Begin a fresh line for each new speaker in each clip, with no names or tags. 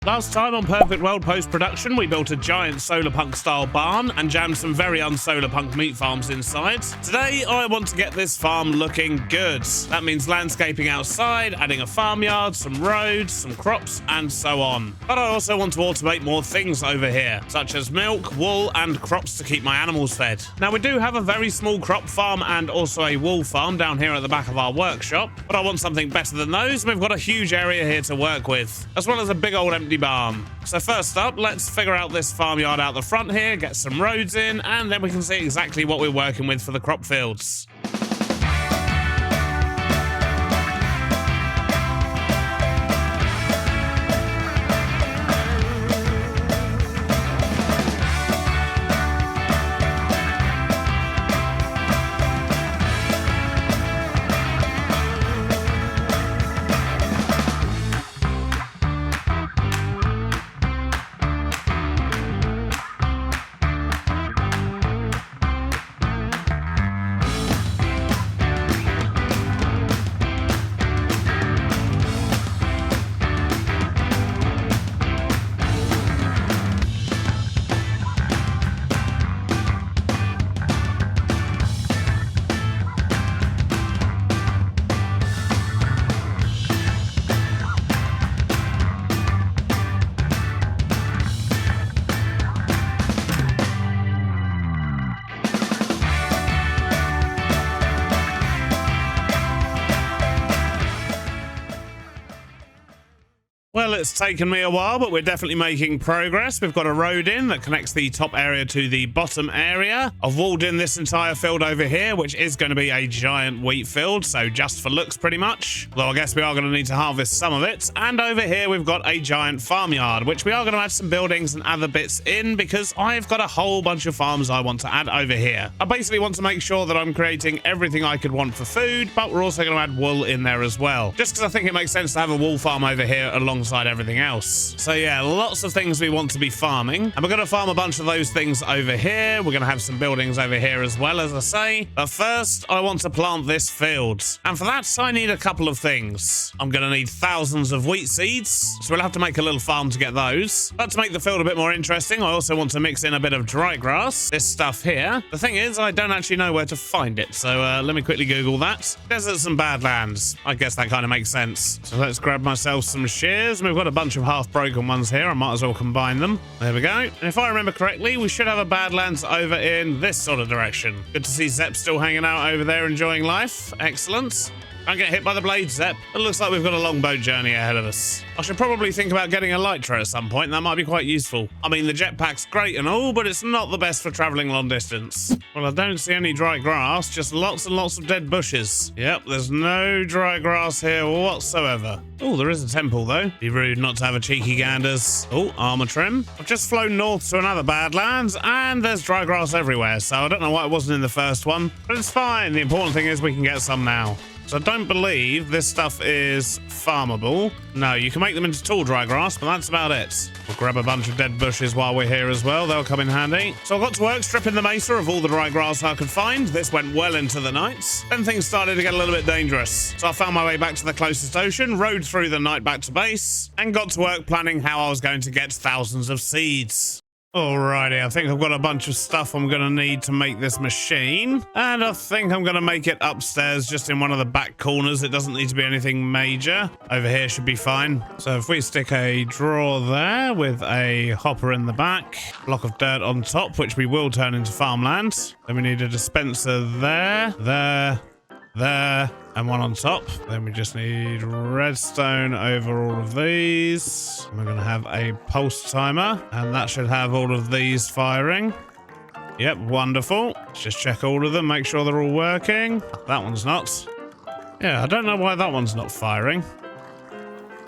Last time on Perfect World post-production, we built a giant solar punk style barn and jammed some very un-solar punk meat farms inside. Today, I want to get this farm looking good. That means landscaping outside, adding a farmyard, some roads, some crops, and so on. But I also want to automate more things over here, such as milk, wool, and crops to keep my animals fed. Now, we do have a very small crop farm and also a wool farm down here at the back of our workshop, but I want something better than those, and we've got a huge area here to work with, as well as a big old empty barn. So first up, let's figure out this farmyard out the front here, get some roads in, and then we can see exactly what we're working with for the crop fields. Well, it's taken me a while, but we're definitely making progress. We've got a road in that connects the top area to the bottom area. I've walled in this entire field over here, which is going to be a giant wheat field, so just for looks pretty much. Although I guess we are going to need to harvest some of it. And over here, we've got a giant farmyard, which we are going to add some buildings and other bits in because I've got a whole bunch of farms I want to add over here. I basically want to make sure that I'm creating everything I could want for food, but we're also going to add wool in there as well. Just because I think it makes sense to have a wool farm over here alongside everything else. So yeah, lots of things we want to be farming, and we're going to farm a bunch of those things over here. We're going to have some buildings over here as well, as I say. But first, I want to plant this field, and for that, I need a couple of things. I'm going to need thousands of wheat seeds, so we'll have to make a little farm to get those. But to make the field a bit more interesting, I also want to mix in a bit of dry grass, this stuff here. The thing is, I don't actually know where to find it, so let me quickly Google that. Deserts and badlands. I guess that kind of makes sense. So let's grab myself some shears. We've got a bunch of half-broken ones here. I might as well combine them. There we go. And if I remember correctly, we should have a badlands over in this sort of direction. Good to see Zep still hanging out over there enjoying life. Excellent. Don't get hit by the blade, Zep. It looks like we've got a long boat journey ahead of us. I should probably think about getting a Lytra at some point. That might be quite useful. I mean, the jetpack's great and all, but it's not the best for traveling long distance. Well, I don't see any dry grass, just lots and lots of dead bushes. Yep, there's no dry grass here whatsoever. Oh, there is a temple, though. Be rude not to have a cheeky ganders. Oh, armor trim. I've just flown north to another badlands, and there's dry grass everywhere, so I don't know why it wasn't in the first one, but it's fine. The important thing is we can get some now. So I don't believe this stuff is farmable. No, you can make them into tall dry grass, but that's about it. We'll grab a bunch of dead bushes while we're here as well. They'll come in handy. So I got to work stripping the mesa of all the dry grass I could find. This went well into the night. Then things started to get a little bit dangerous. So I found my way back to the closest ocean, rode through the night back to base, and got to work planning how I was going to get thousands of seeds. Alrighty, I think I've got a bunch of stuff I'm going to need to make this machine. And I think I'm going to make it upstairs just in one of the back corners. It doesn't need to be anything major. Over here should be fine. So if we stick a drawer there with a hopper in the back, block of dirt on top, which we will turn into farmland. Then we need a dispenser there, and one on top. Then we just need redstone over all of these. And we're going to have a pulse timer, and that should have all of these firing. Yep, wonderful. Let's just check all of them, make sure they're all working. That one's not. Yeah, I don't know why that one's not firing.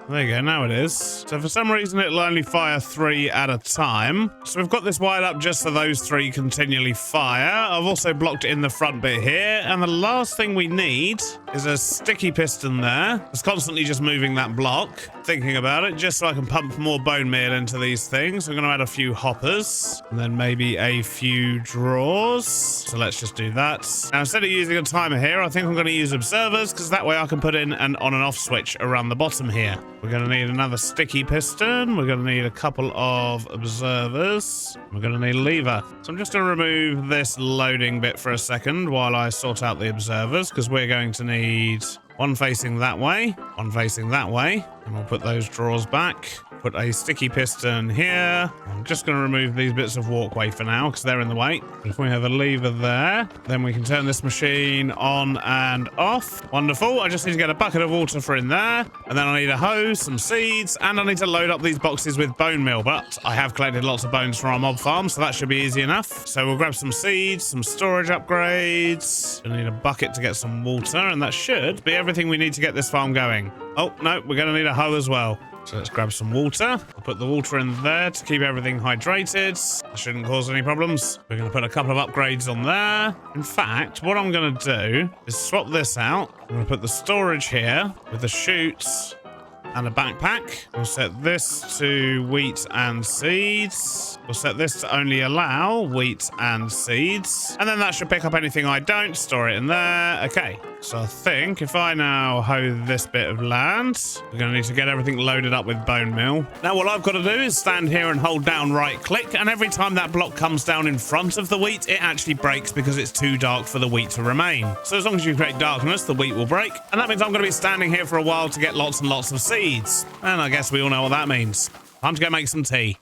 There you go, now it is. So for some reason it'll only fire 3 at a time. So we've got this wired up just so those 3 continually fire. I've also blocked it in the front bit here. And the last thing we need is a sticky piston there. It's constantly just moving that block. Thinking about it, just so I can pump more bone meal into these things. We're going to add a few hoppers. And then maybe a few drawers. So let's just do that. Now instead of using a timer here, I think I'm going to use observers, because that way I can put in an on and off switch around the bottom here. We're going to need another sticky piston. We're going to need a couple of observers. We're going to need a lever. So I'm just going to remove this loading bit for a second while I sort out the observers, because we're going to need one facing that way, one facing that way, and we'll put those drawers back. Put a sticky piston here. I'm just going to remove these bits of walkway for now because they're in the way. If we have a lever there, then we can turn this machine on and off. Wonderful. I just need to get a bucket of water for in there. And then I need a hose, some seeds, and I need to load up these boxes with bone meal. But I have collected lots of bones from our mob farm, so that should be easy enough. So we'll grab some seeds, some storage upgrades. I need a bucket to get some water, and that should be everything we need to get this farm going. Oh, no, we're going to need a hoe as well. So let's grab some water. I'll put the water in there to keep everything hydrated. That shouldn't cause any problems. We're going to put a couple of upgrades on there. In fact, what I'm going to do is swap this out. I'm going to put the storage here with the chutes and a backpack. We'll set this to wheat and seeds. We'll set this to only allow wheat and seeds. And then that should pick up anything I don't. Store it in there. Okay. So I think if I now hoe this bit of land, we're going to need to get everything loaded up with bone meal. Now what I've got to do is stand here and hold down right click, and every time that block comes down in front of the wheat, it actually breaks because it's too dark for the wheat to remain. So as long as you create darkness, the wheat will break, and that means I'm going to be standing here for a while to get lots and lots of seeds. And I guess we all know what that means. Time to go make some tea.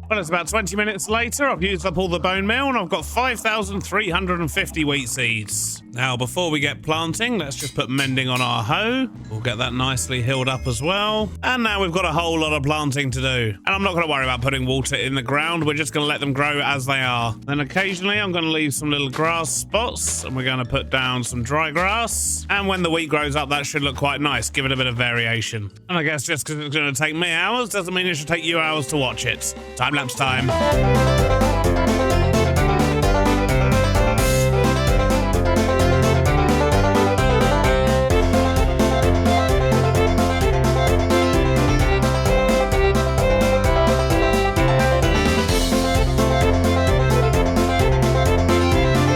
Well, it's about 20 minutes later. I've used up all the bone meal and I've got 5,350 wheat seeds. Now, before we get planting, let's just put mending on our hoe. We'll get that nicely healed up as well. And now we've got a whole lot of planting to do. And I'm not going to worry about putting water in the ground. We're just going to let them grow as they are. Then occasionally I'm going to leave some little grass spots, and we're going to put down some dry grass. And when the wheat grows up, that should look quite nice. Give it a bit of variation. And I guess just because it's going to take me hours doesn't mean it should take you hours to watch it. Time-lapse time.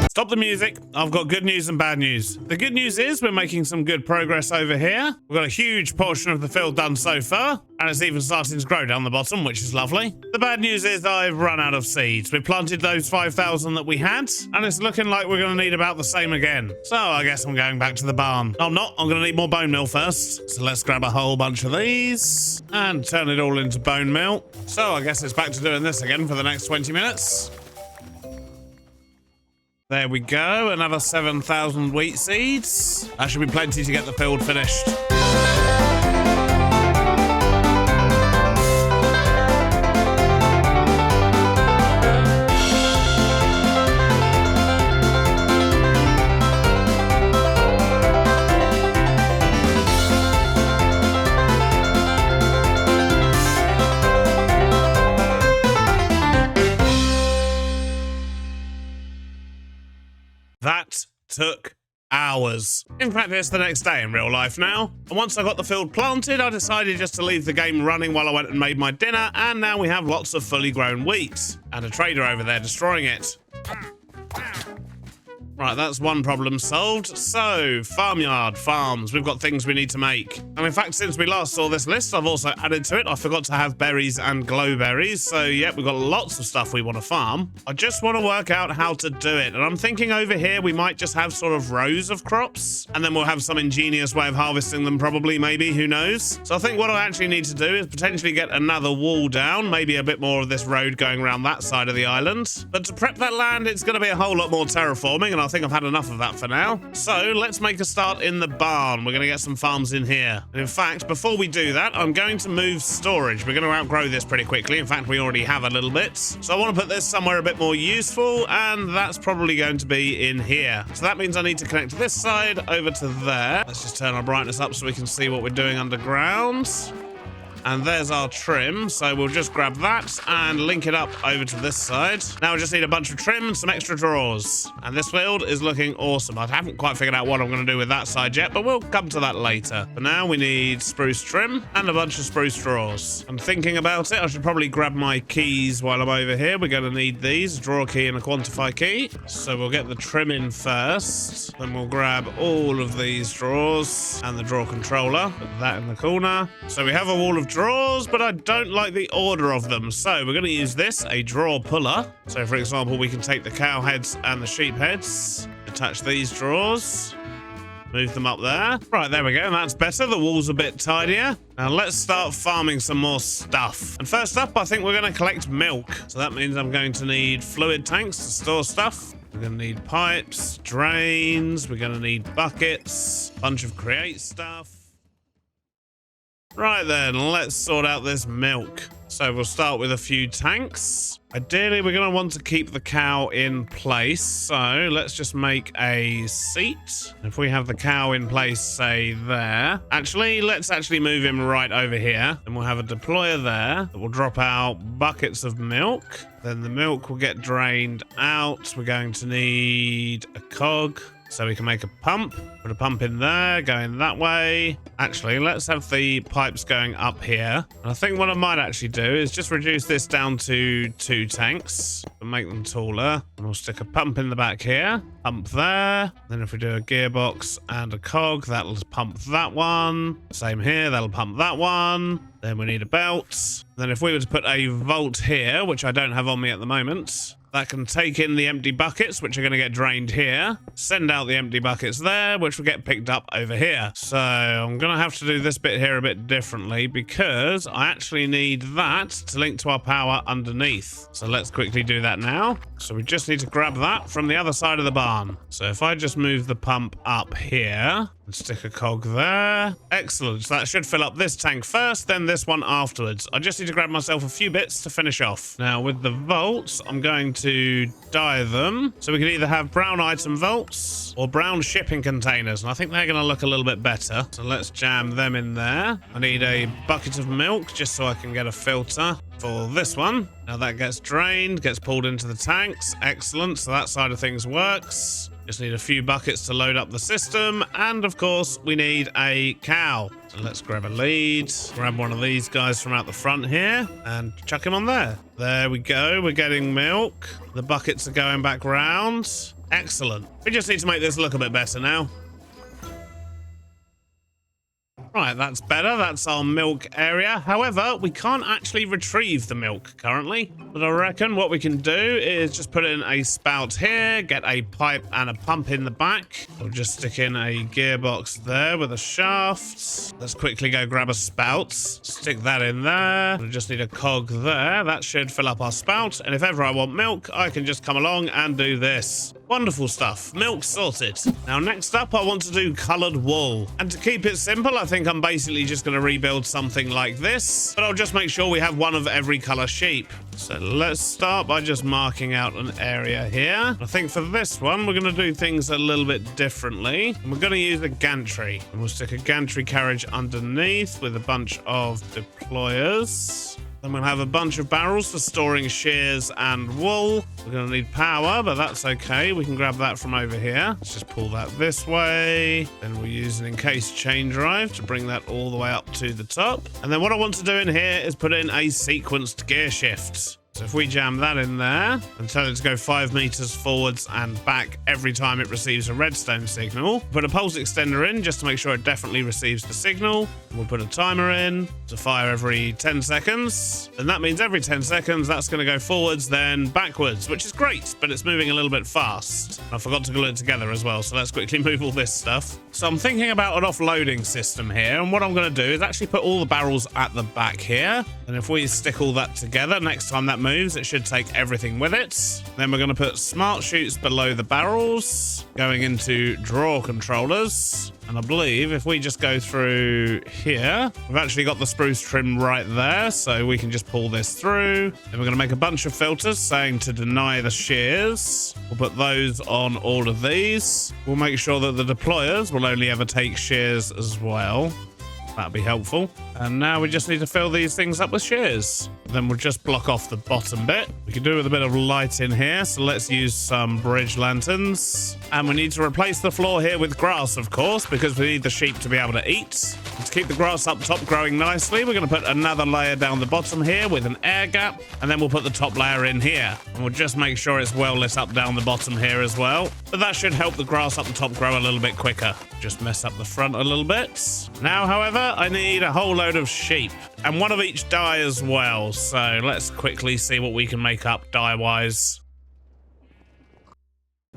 Stop the music. I've got good news and bad news. The good news is we're making some good progress over here. We've got a huge portion of the field done so far, and it's even starting to grow down the bottom, which is lovely. The bad news is I've run out of seeds. We planted those 5,000 that we had, and it's looking like we're going to need about the same again. So I guess I'm going back to the barn. No, I'm not. I'm going to need more bone meal first. So let's grab a whole bunch of these and turn it all into bone meal. So I guess it's back to doing this again for the next 20 minutes. There we go, another 7,000 wheat seeds. That should be plenty to get the field finished. That took hours. In fact, it's the next day in real life now. And once I got the field planted, I decided just to leave the game running while I went and made my dinner. And now we have lots of fully grown wheat. And a trader over there destroying it. Right, that's one problem solved. So, Farmyard, farms, we've got things we need to make. And in fact, since we last saw this list, I've also added to it. I forgot to have berries and glowberries. So, yeah, we've got lots of stuff we want to farm. I just want to work out how to do it. And I'm thinking over here, we might just have sort of rows of crops. And then we'll have some ingenious way of harvesting them probably, maybe, who knows? So I think what I actually need to do is potentially get another wall down, maybe a bit more of this road going around that side of the island. But to prep that land, it's going to be a whole lot more terraforming, and I think I've had enough of that for now. So let's make a start in the barn. We're going to get some farms in here. And in fact, before we do that, I'm going to move storage. We're going to outgrow this pretty quickly. In fact, we already have a little bit. So I want to put this somewhere a bit more useful, and that's probably going to be in here. So that means I need to connect this side over to there. Let's just turn our brightness up so we can see what we're doing underground. And there's our trim. So we'll just grab that and link it up over to this side. Now we just need a bunch of trim and some extra drawers. And this field is looking awesome. I haven't quite figured out what I'm going to do with that side yet, but we'll come to that later. For now, we need spruce trim and a bunch of spruce drawers. I'm thinking about it. I should probably grab my keys while I'm over here. We're going to need these, a drawer key and a quantify key. So we'll get the trim in first. Then we'll grab all of these drawers and the drawer controller. Put that in the corner. So we have a wall of drawers, but I don't like the order of them. So we're going to use this, a drawer puller. So for example, we can take the cow heads and the sheep heads, attach these drawers, move them up there. Right, there we go. That's better. The wall's a bit tidier. Now let's start farming some more stuff. And first up, I think we're going to collect milk. So that means I'm going to need fluid tanks to store stuff. We're going to need pipes, drains. We're going to need buckets, a bunch of create stuff. Right then, let's sort out this milk. So we'll start with a few tanks. Ideally, we're going to want to keep the cow in place. So let's just make a seat. If we have the cow in place, say there. Actually, let's actually move him right over here. And we'll have a deployer there that will drop out buckets of milk. Then the milk will get drained out. We're going to need a cog. So we can make a pump, put a pump in there, going that way. Actually, let's have the pipes going up here. And I think what I might actually do is just reduce this down to 2 tanks and make them taller. And we'll stick a pump in the back here, pump there. Then if we do a gearbox and a cog, that'll pump that one. Same here, that'll pump that one. Then we need a belt. Then if we were to put a vault here, which I don't have on me at the moment, that can take in the empty buckets, which are going to get drained here. Send out the empty buckets there, which will get picked up over here. So I'm going to have to do this bit here a bit differently because I actually need that to link to our power underneath. So let's quickly do that now. So we just need to grab that from the other side of the barn. So if I just move the pump up here and stick a cog there. Excellent. So that should fill up this tank first, then this one afterwards. I just need to grab myself a few bits to finish off. Now with the vaults, I'm going to dye them. So we can either have brown item vaults or brown shipping containers. And I think they're going to look a little bit better. So let's jam them in there. I need a bucket of milk just so I can get a filter for this one. Now that gets drained, gets pulled into the tanks. Excellent. So that side of things works. Just need a few buckets to load up the system. And of course, we need a cow. So let's grab a lead, grab one of these guys from out the front here and chuck him on there. There we go. We're getting milk. The buckets are going back round. Excellent. We just need to make this look a bit better now. Right, that's better. That's our milk area. However, we can't actually retrieve the milk currently. But I reckon what we can do is just put in a spout here, get a pipe and a pump in the back. We'll just stick in a gearbox there with a shaft. Let's quickly go grab a spout. Stick that in there. We just need a cog there. That should fill up our spout. And if ever I want milk, I can just come along and do this. Wonderful stuff. Milk sorted. Now, next up, I want to do coloured wool. And to keep it simple, I think I'm basically just going to rebuild something like this. But I'll just make sure we have one of every colour sheep. So let's start by just marking out an area here. I think for this one, we're going to do things a little bit differently. And we're going to use a gantry. And we'll stick a gantry carriage underneath with a bunch of deployers. Then we'll have a bunch of barrels for storing shears and wool. We're going to need power, but that's okay. We can grab that from over here. Let's just pull that this way. Then we'll use an encased chain drive to bring that all the way up to the top. And then what I want to do in here is put in a sequenced gear shift. So if we jam that in there and tell it to go 5 meters forwards and back every time it receives a redstone signal, put a pulse extender in just to make sure it definitely receives the signal. We'll put a timer in to fire every 10 seconds. And that means every 10 seconds, that's going to go forwards, then backwards, which is great, but it's moving a little bit fast. I forgot to glue it together as well, so let's quickly move all this stuff. So I'm thinking about an offloading system here, and what I'm going to do is actually put all the barrels at the back here. And if we stick all that together, next time that moves, it should take everything with it. Then we're going to put smart chutes below the barrels, going into drawer controllers. And I believe if we just go through here, we've actually got the spruce trim right there, so we can just pull this through. Then we're going to make a bunch of filters saying to deny the shears. We'll put those on all of these. We'll make sure that the deployers will only ever take shears as well. That'll be helpful. And now we just need to fill these things up with shears. Then we'll just block off the bottom bit. We can do it with a bit of light in here, so let's use some bridge lanterns. And we need to replace the floor here with grass, of course, because we need the sheep to be able to eat. And to keep the grass up top growing nicely, we're going to put another layer down the bottom here with an air gap, and then we'll put the top layer in here. And we'll just make sure it's well lit up down the bottom here as well. But that should help the grass up the top grow a little bit quicker. Just mess up the front a little bit. Now, however, I need a whole load of sheep, and one of each dye as well. So let's quickly see what we can make up dye-wise.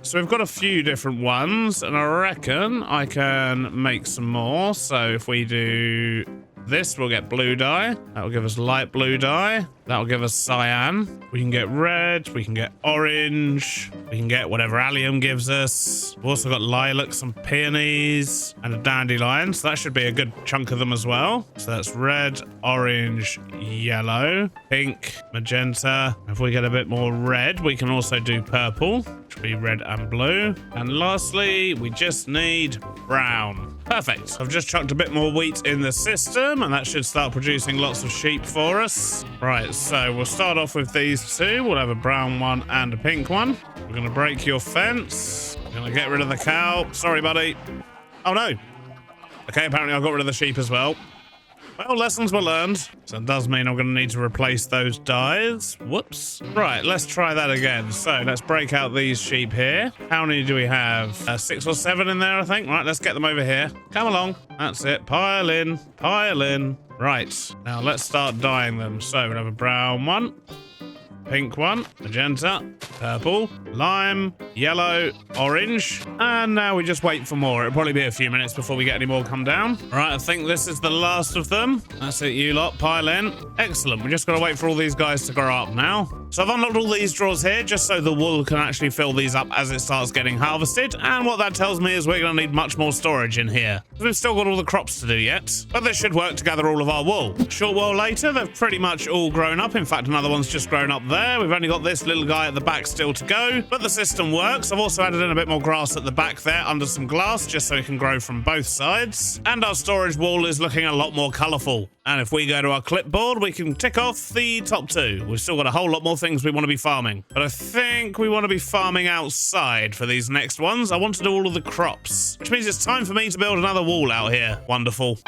So we've got a few different ones, and I reckon I can make some more. So if we do this, we'll get blue dye. That'll give us light blue dye. That'll give us cyan. We can get red. We can get orange. We can get whatever allium gives us. We've also got lilacs and peonies and a dandelion. So that should be a good chunk of them as well. So that's red, orange, yellow, pink, magenta. If we get a bit more red, we can also do purple, which will be red and blue. And lastly, we just need brown. Perfect. I've just chucked a bit more wheat in the system, and that should start producing lots of sheep for us. Right, so we'll start off with these two. We'll have a brown one and a pink one. We're going to break your fence. We're going to get rid of the cow. Sorry, buddy. Oh, no. Okay, apparently I got rid of the sheep as well. Well, lessons were learned. So it does mean I'm going to need to replace those dyes. Whoops. Right, let's try that again. So let's break out these sheep here. How many do we have? 6 or 7 in there, I think. Right, let's get them over here. Come along. That's it. Pile in. Pile in. Right, now let's start dyeing them. So we'll have a brown one, pink one, magenta, purple, lime, yellow, orange, and now we just wait for more. It'll probably be a few minutes before we get any more come down. Right, I think this is the last of them. That's it, you lot, pile in. Excellent, we just gotta wait for all these guys to grow up now. So I've unlocked all these drawers here just so the wool can actually fill these up as it starts getting harvested, and what that tells me is we're gonna need much more storage in here. We've still got all the crops to do yet, but this should work to gather all of our wool. A short while later, they've pretty much all grown up. In fact, another one's just grown up there. We've only got this little guy at the back still to go, but the system works. I've also added in a bit more grass at the back there under some glass just so it can grow from both sides, and our storage wall is looking a lot more colourful. And if we go to our clipboard, we can tick off the top 2. We've still got a whole lot more things we want to be farming, but I think we want to be farming outside for these next ones. I want to do all of the crops, which means it's time for me to build another wall out here. Wonderful.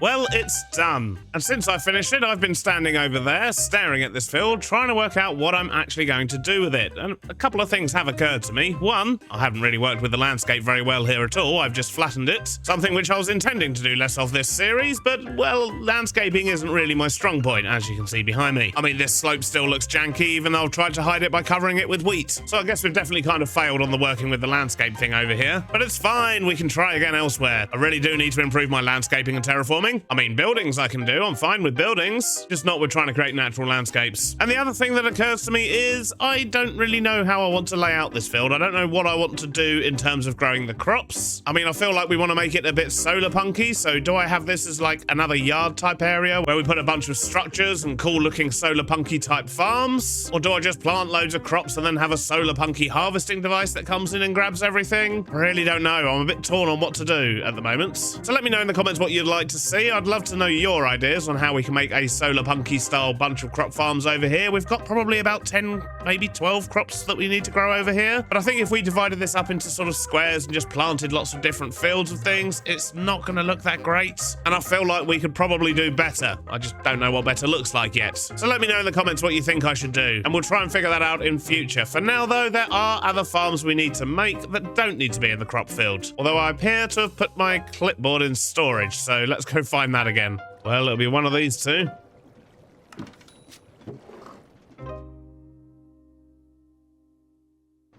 Well, it's done. And since I finished it, I've been standing over there, staring at this field, trying to work out what I'm actually going to do with it. And a couple of things have occurred to me. One, I haven't really worked with the landscape very well here at all. I've just flattened it. Something which I was intending to do less of this series, but, well, landscaping isn't really my strong point, as you can see behind me. I mean, this slope still looks janky, even though I've tried to hide it by covering it with wheat. So I guess we've definitely kind of failed on the working with the landscape thing over here. But it's fine, we can try again elsewhere. I really do need to improve my landscaping and terraforming. I mean, buildings I can do. I'm fine with buildings, just not with trying to create natural landscapes. And the other thing that occurs to me is I don't really know how I want to lay out this field. I don't know what I want to do in terms of growing the crops. I mean, I feel like we want to make it a bit solar punky. So do I have this as like another yard type area where we put a bunch of structures and cool looking solar punky type farms? Or do I just plant loads of crops and then have a solar punky harvesting device that comes in and grabs everything? I really don't know. I'm a bit torn on what to do at the moment. So let me know in the comments what you'd like to see. see. I'd love to know your ideas on how we can make a Solar Punky style bunch of crop farms over here. We've got probably about 10, maybe 12 crops that we need to grow over here. But I think if we divided this up into sort of squares and just planted lots of different fields of things, it's not going to look that great. And I feel like we could probably do better. I just don't know what better looks like yet. So let me know in the comments what you think I should do, and we'll try and figure that out in future. For now, though, there are other farms we need to make that don't need to be in the crop field. Although I appear to have put my clipboard in storage, so let's go find that again. Well, it'll be one of these two.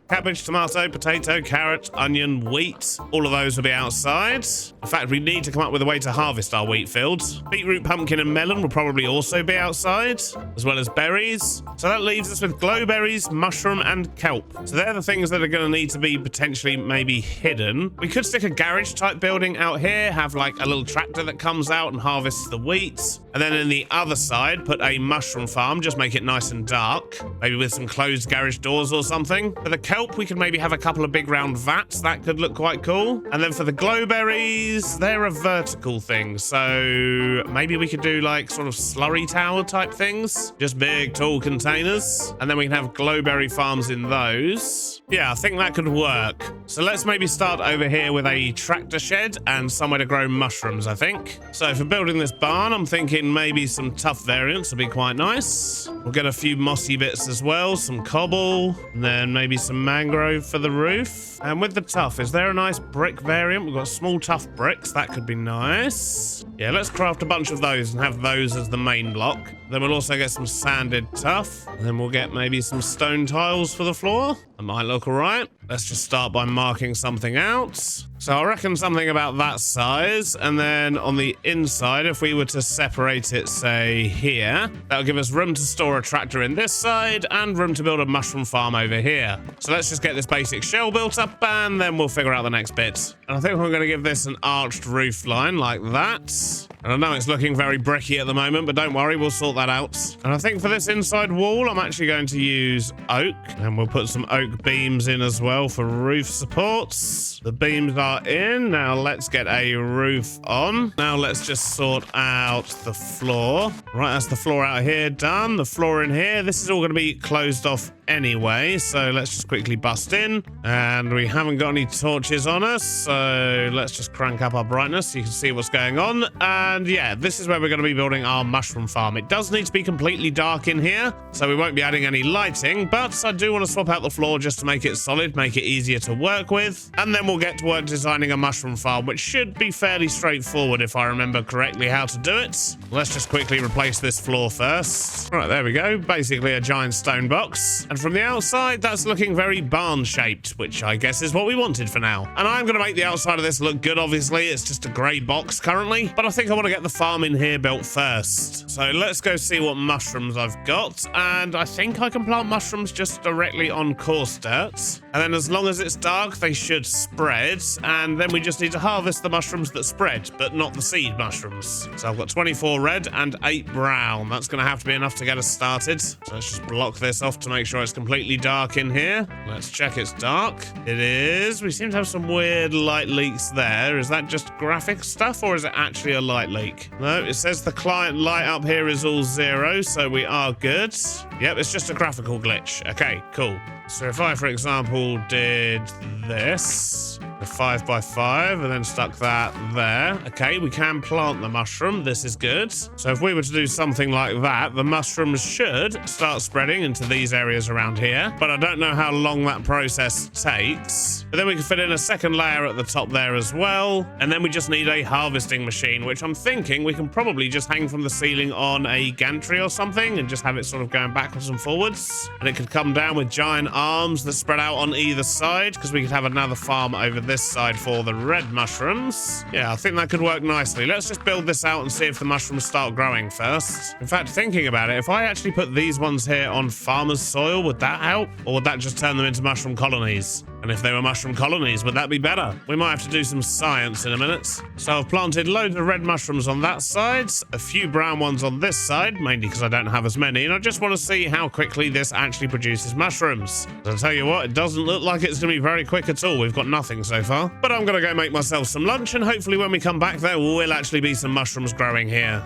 Cabbage, tomato, potato, carrot, onion, wheat. All of those will be outside. In fact, we need to come up with a way to harvest our wheat fields. Beetroot, pumpkin, and melon will probably also be outside, as well as berries. So that leaves us with glowberries, mushroom, and kelp. So they're the things that are going to need to be potentially maybe hidden. We could stick a garage type building out here, have like a little tractor that comes out and harvests the wheat. And then in the other side, put a mushroom farm, just make it nice and dark. Maybe with some closed garage doors or something. For the kelp, we could maybe have a couple of big round vats. That could look quite cool. And then for the glowberries, they're a vertical thing. So maybe we could do like sort of slurry tower type things. Just big, tall containers. And then we can have glowberry farms in those. Yeah, I think that could work. So let's maybe start over here with a tractor shed and somewhere to grow mushrooms, I think. So for building this barn, I'm thinking maybe some tough variants would be quite nice. We'll get a few mossy bits as well, some cobble, and then maybe some mangrove for the roof. And with the tough, is there a nice brick variant? We've got small tough bricks. That could be nice. Yeah, let's craft a bunch of those and have those as the main block. Then we'll also get some sanded tuff. And then we'll get maybe some stone tiles for the floor. That might look all right. Let's just start by marking something out. So I reckon something about that size. And then on the inside, if we were to separate it, say here, that'll give us room to store a tractor in this side and room to build a mushroom farm over here. So let's just get this basic shell built up and then we'll figure out the next bit. And I think we're going to give this an arched roof line like that. And I know it's looking very bricky at the moment, but don't worry, we'll sort that out. And I think for this inside wall, I'm actually going to use oak. And we'll put some oak beams in as well for roof supports. The beams are in. Now let's get a roof on. Now let's just sort out the floor. Right, that's the floor out here done. The floor in here. This is all going to be closed off anyway, so let's just quickly bust in. And we haven't got any torches on us, so let's just crank up our brightness so you can see what's going on. And yeah, this is where we're going to be building our mushroom farm. It does need to be completely dark in here, so we won't be adding any lighting, but I do want to swap out the floor just to make it solid, make it easier to work with. And then we'll get to work designing a mushroom farm, which should be fairly straightforward if I remember correctly how to do it. Let's just quickly replace this floor first. Right, there we go. Basically a giant stone box. And from the outside, that's looking very barn-shaped, which I guess is what we wanted for now. And I'm going to make the outside of this look good, obviously. It's just a grey box currently, but I think I want to get the farm in here built first. So let's go see what mushrooms I've got. And I think I can plant mushrooms just directly on coarse dirt. And then as long as it's dark, they should spread. And then we just need to harvest the mushrooms that spread, but not the seed mushrooms. So I've got 24 red and 8 brown. That's going to have to be enough to get us started. So let's just block this off to make sure it's completely dark in here. Let's check it's dark. It is. We seem to have some weird light leaks there. Is that just graphic stuff or is it actually a light leak? No, it says the client light up here is all 0, so we are good. Yep, it's just a graphical glitch. Okay, cool. So if I, for example, did this, a 5x5, and then stuck that there. Okay, we can plant the mushroom. This is good. So if we were to do something like that, the mushrooms should start spreading into these areas around here. But I don't know how long that process takes. But then we can fit in a second layer at the top there as well. And then we just need a harvesting machine, which I'm thinking we can probably just hang from the ceiling on a gantry or something and just have it sort of going backwards and forwards. And it could come down with giant arms that spread out on either side, because we could have another farm over this side for the red mushrooms. Yeah, I think that could work nicely. Let's just build this out and see if the mushrooms start growing first. In fact, thinking about it, if I actually put these ones here on farmer's soil, would that help? Or would that just turn them into mushroom colonies? And if they were mushroom colonies, would that be better? We might have to do some science in a minute. So I've planted loads of red mushrooms on that side, a few brown ones on this side, mainly because I don't have as many, and I just want to see how quickly this actually produces mushrooms. I'll tell you what, it doesn't look like it's going to be very quick at all. We've got nothing so far. But I'm going to go make myself some lunch, and hopefully when we come back there will actually be some mushrooms growing here.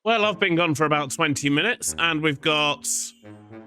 Well, I've been gone for about 20 minutes, and we've got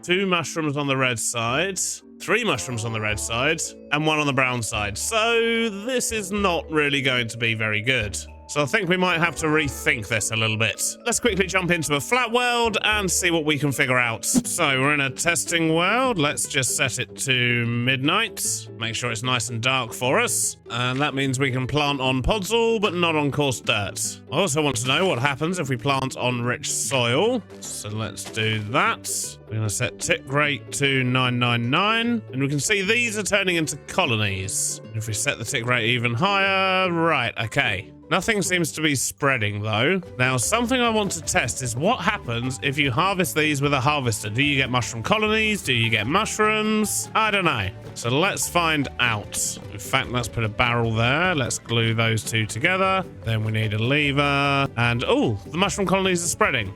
2 mushrooms on the red side, 3 mushrooms on the red side, and 1 on the brown side. So this is not really going to be very good. So I think we might have to rethink this a little bit. Let's quickly jump into a flat world and see what we can figure out. So we're in a testing world. Let's just set it to midnight. Make sure it's nice and dark for us. And that means we can plant on podzol, but not on coarse dirt. I also want to know what happens if we plant on rich soil. So let's do that. We're going to set tick rate to 999. And we can see these are turning into colonies. If we set the tick rate even higher, right, okay. Nothing seems to be spreading though. Now, something I want to test is what happens if you harvest these with a harvester. Do you get mushroom colonies? Do you get mushrooms? I don't know. So let's find out. In fact, let's put a barrel there. Let's glue those 2 together. Then we need a lever. And, oh, the mushroom colonies are spreading.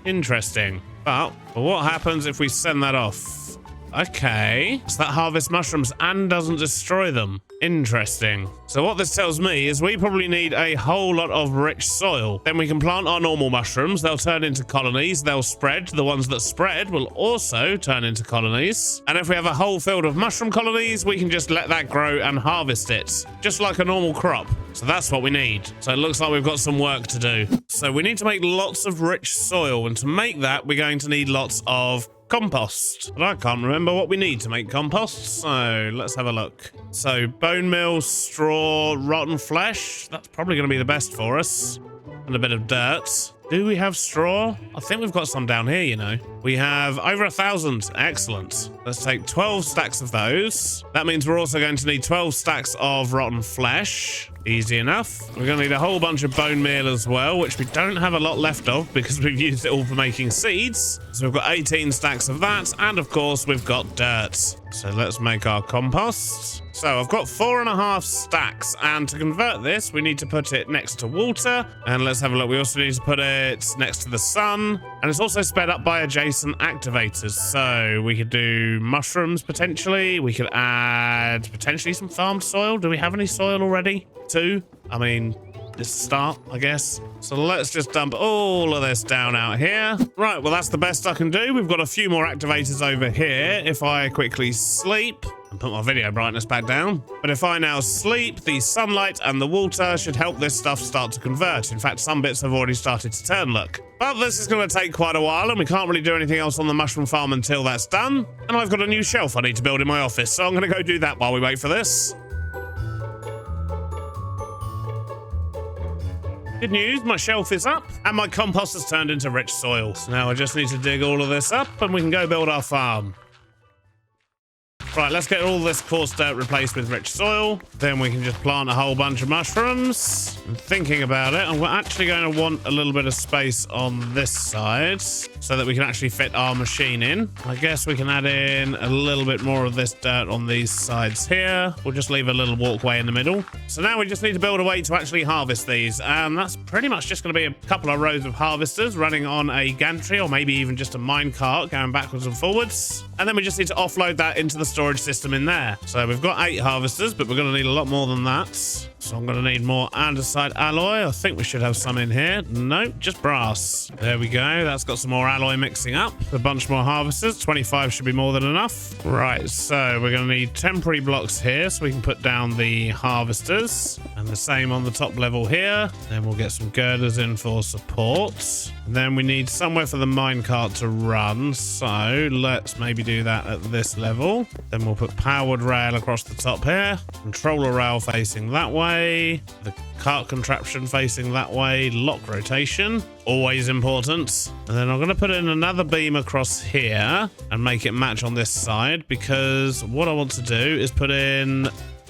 Interesting. But what happens if we send that off? Okay, so that harvests mushrooms and doesn't destroy them. Interesting. So what this tells me is we probably need a whole lot of rich soil. Then we can plant our normal mushrooms. They'll turn into colonies. They'll spread. The ones that spread will also turn into colonies. And if we have a whole field of mushroom colonies, we can just let that grow and harvest it, just like a normal crop. So that's what we need. So it looks like we've got some work to do. So we need to make lots of rich soil. And to make that, we're going to need lots of compost. But I can't remember what we need to make compost, so let's have a look. So bone meal, straw, rotten flesh. That's probably going to be the best for us. And a bit of dirt. Do we have straw? I think we've got some down here, you know. We have over 1,000. Excellent. Let's take 12 stacks of those. That means we're also going to need 12 stacks of rotten flesh. Easy enough. We're going to need a whole bunch of bone meal as well, which we don't have a lot left of because we've used it all for making seeds. So we've got 18 stacks of that. And of course, we've got dirt. So let's make our compost. So I've got 4.5 stacks. And to convert this, we need to put it next to water. And let's have a look. We also need to put it next to the sun. And it's also sped up by adjacent activators. So we could do mushrooms potentially. We could add potentially some farmed soil. Do we have any soil already? 2. I mean, it's a start, I guess. So let's just dump all of this down out here. Right, well, that's the best I can do. We've got a few more activators over here. If I quickly sleep and put my video brightness back down. But if I now sleep, the sunlight and the water should help this stuff start to convert. In fact, some bits have already started to turn, look. But this is going to take quite a while, and we can't really do anything else on the mushroom farm until that's done. And I've got a new shelf I need to build in my office, so I'm going to go do that while we wait for this. Good news, my shelf is up and my compost has turned into rich soil. So now I just need to dig all of this up and we can go build our farm. Right, let's get all this coarse dirt replaced with rich soil. Then we can just plant a whole bunch of mushrooms. I'm thinking about it. I'm actually going to want a little bit of space on this side so that we can actually fit our machine in. I guess we can add in a little bit more of this dirt on these sides here. We'll just leave a little walkway in the middle. So now we just need to build a way to actually harvest these. And that's pretty much just going to be a couple of rows of harvesters running on a gantry or maybe even just a mine cart going backwards and forwards. And then we just need to offload that into the storage system in there. So we've got 8 harvesters, but we're going to need a lot more than that. So I'm going to need more andesite alloy. I think we should have some in here. Nope, just brass. There we go. That's got some more alloy mixing up. A bunch more harvesters. 25 should be more than enough. Right, so we're going to need temporary blocks here so we can put down the harvesters. And the same on the top level here. Then we'll get some girders in for support. And then we need somewhere for the minecart to run. So let's maybe do that at this level. Then we'll put powered rail across the top here. Controller rail facing that way. The cart contraption facing that way. Lock rotation. Always important. And then I'm going to put in another beam across here and make it match on this side because what I want to do is put in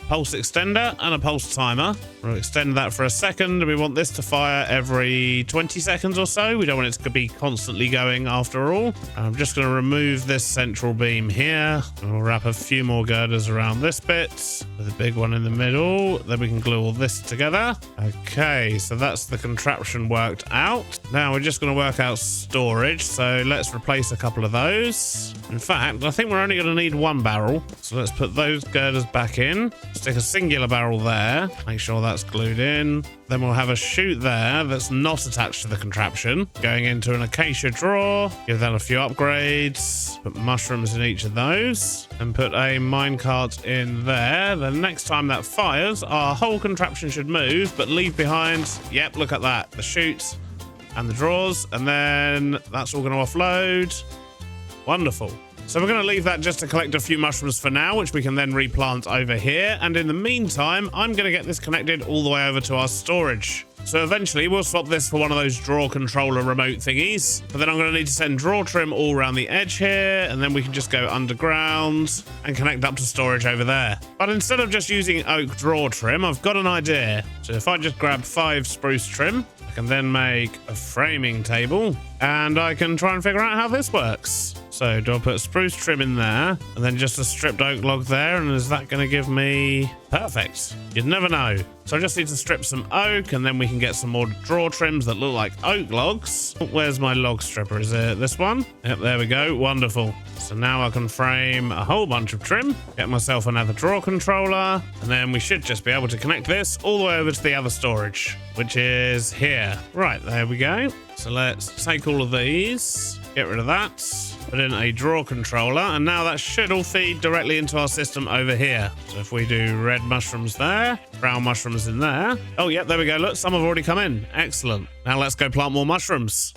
pulse extender and a pulse timer. We'll extend that for a second. We want this to fire every 20 seconds or so. We don't want it to be constantly going after all. I'm just going to remove this central beam here. And we'll wrap a few more girders around this bit with a big one in the middle. Then we can glue all this together. Okay, so that's the contraption worked out. Now we're just going to work out storage. So let's replace a couple of those. In fact, I think we're only going to need one barrel. So let's put those girders back in. Stick a singular barrel there. Make sure that's glued in. Then we'll have a chute there that's not attached to the contraption. Going into an acacia drawer. Give that a few upgrades. Put mushrooms in each of those. And put a minecart in there. The next time that fires, our whole contraption should move, but leave behind, yep, look at that, the chute and the drawers. And then that's all going to offload. Wonderful. So we're going to leave that just to collect a few mushrooms for now, which we can then replant over here. And in the meantime, I'm going to get this connected all the way over to our storage. So eventually we'll swap this for one of those drawer controller remote thingies. But then I'm going to need to send drawer trim all around the edge here. And then we can just go underground and connect up to storage over there. But instead of just using oak drawer trim, I've got an idea. So if I just grab 5 spruce trim, I can then make a framing table. And I can try and figure out how this works. So do I put spruce trim in there and then just a stripped oak log there? And is that going to give me... Perfect. You'd never know. So I just need to strip some oak and then we can get some more drawer trims that look like oak logs. Where's my log stripper? Is it this one? Yep, there we go. Wonderful. So now I can frame a whole bunch of trim, get myself another drawer controller, and then we should just be able to connect this all the way over to the other storage, which is here. Right, there we go. So let's take all of these, get rid of that, put in a drawer controller, and now that should all feed directly into our system over here. So if we do red mushrooms there, brown mushrooms in there. Oh, yep, there we go. Look, some have already come in. Excellent. Now let's go plant more mushrooms.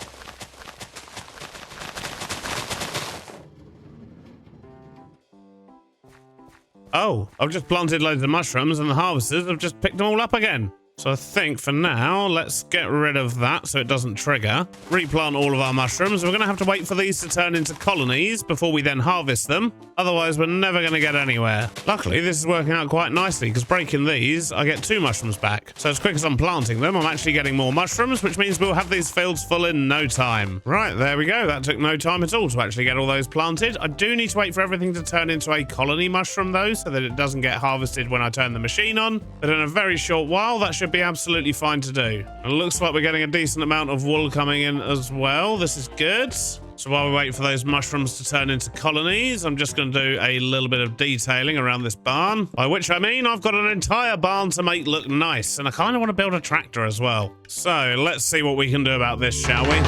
Oh, I've just planted loads of mushrooms and the harvesters have just picked them all up again. So I think for now, let's get rid of that so it doesn't trigger. Replant all of our mushrooms. We're going to have to wait for these to turn into colonies before we then harvest them. Otherwise, we're never going to get anywhere. Luckily, this is working out quite nicely because breaking these, I get 2 mushrooms back. So as quick as I'm planting them, I'm actually getting more mushrooms, which means we'll have these fields full in no time. Right, there we go. That took no time at all to actually get all those planted. I do need to wait for everything to turn into a colony mushroom though, so that it doesn't get harvested when I turn the machine on. But in a very short while, that should be absolutely fine to do. It looks like we're getting a decent amount of wool coming in as well. This is good. So while we wait for those mushrooms to turn into colonies, I'm just going to do a little bit of detailing around this barn. By which I mean I've got an entire barn to make look nice, and I kind of want to build a tractor as well. So let's see what we can do about this, shall we?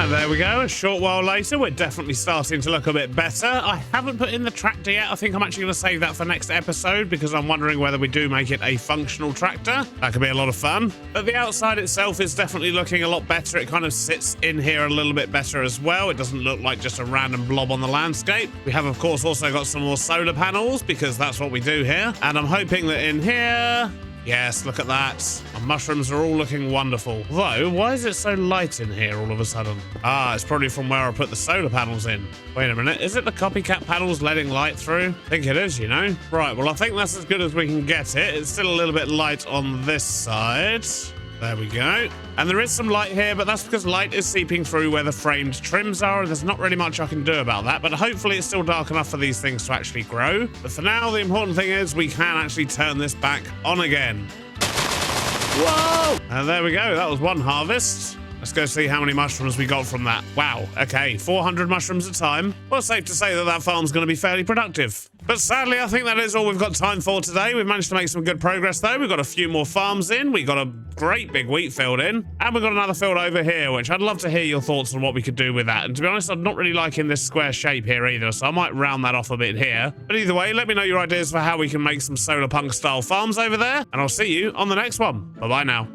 There we go. A short while later, we're definitely starting to look a bit better. I haven't put in the tractor yet. I think I'm actually going to save that for next episode because I'm wondering whether we do make it a functional tractor. That could be a lot of fun. But the outside itself is definitely looking a lot better. It kind of sits in here a little bit better as well. It doesn't look like just a random blob on the landscape. We have, of course, also got some more solar panels because that's what we do here. And I'm hoping that in here... Yes, look at that. Our mushrooms are all looking wonderful. Though, why is it so light in here all of a sudden? Ah, it's probably from where I put the solar panels in. Wait a minute, is it the copycat panels letting light through? I think it is, you know. Right, well, I think that's as good as we can get it. It's still a little bit light on this side. There we go. And there is some light here, but that's because light is seeping through where the framed trims are, and there's not really much I can do about that, but hopefully it's still dark enough for these things to actually grow. But for now, the important thing is we can actually turn this back on again. Whoa! And there we go. That was one harvest. Let's go see how many mushrooms we got from that. Wow, okay, 400 mushrooms a time. Well, safe to say that that farm's going to be fairly productive. But sadly, I think that is all we've got time for today. We've managed to make some good progress, though. We've got a few more farms in. We got a great big wheat field in. And we've got another field over here, which I'd love to hear your thoughts on what we could do with that. And to be honest, I'm not really liking this square shape here either, so I might round that off a bit here. But either way, let me know your ideas for how we can make some solar punk style farms over there. And I'll see you on the next one. Bye-bye now.